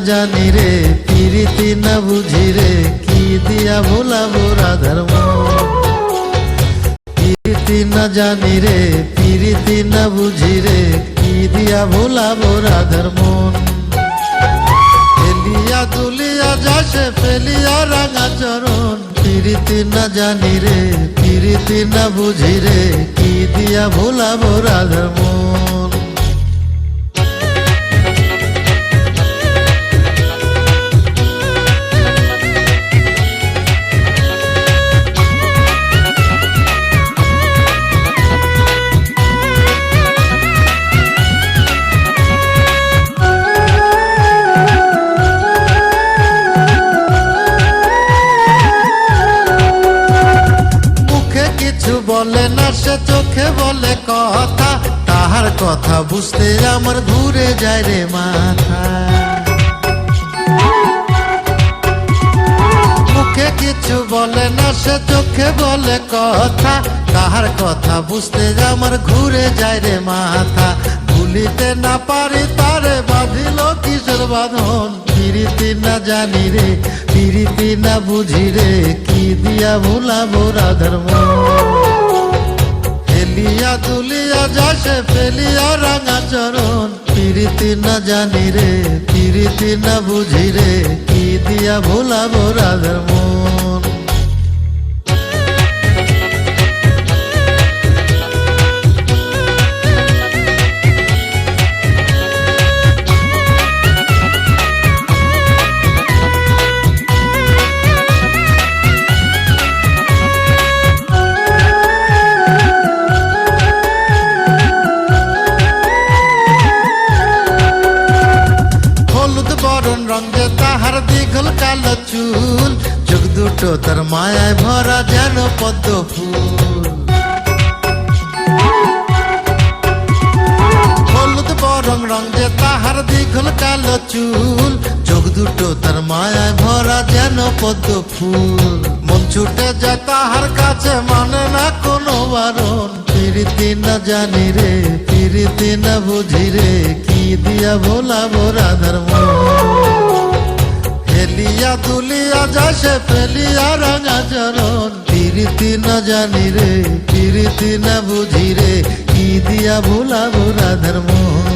জানি রে প্রীতি না বুঝি রে কি দিয়া ভোলাবো রাধার মন। প্রীতি না জানি রে প্রীতি না বুঝি রে কি দিয়া ভোলাবো রাধার মন। ফেলিয়া দুলিয়া যাসে ফেলিয়া রাঙা চরণ প্রীতি না জানি রে প্রীতি না বুঝি রে কি দিয়া ভোলাবো রাধার মন। বলে না সে চোখে বলে কথা, তাহার কথা বুঝতে আমার ঘুরে যায় রে মাথা। মুখে কিছু বলে না সে চোখে বলে কথা, তাহার কথা বুঝতে আমার ঘুরে যায় রে মাথা। ভুলিতে না পারি তারে বাঁধিল কিসের বাঁধন, প্রীতি না জানি রে প্রীতি না বুঝি রে কি দিয়া ভুলাবো রাধার মন। ফেলিয়া দুলিয়া যাসে ফেলিয়া রাঙা চরণ প্রীতি না জানি রে প্রীতি না বুঝি রে কি দিয়া ভোলাবো রাধার মন। রঙে তাহার দীঘল কালো চুল, চোখ দুটো তার মায়ায় ভরা যেন পদ্ম ফুল। হলুদ বরং রঙে তাহার দীঘল কালো চুল, চোখ দুটো তার মায়ায় ভরা যেন পদ্ম ফুল। মন ছুটে যায় তাহার কাছে মানে না কোনো বারণ, প্রীতি না জানি রে প্রীতি না বুঝি রে কি দিয়া ভোলাবো রাধার মন। ফেলিয়া দুলিয়া যাসে ফেলিয়া রাঙা চরণ প্রীতি না জানি রে প্রীতি না বুঝি রে কি দিয়া ভোলাবো রাধার মন।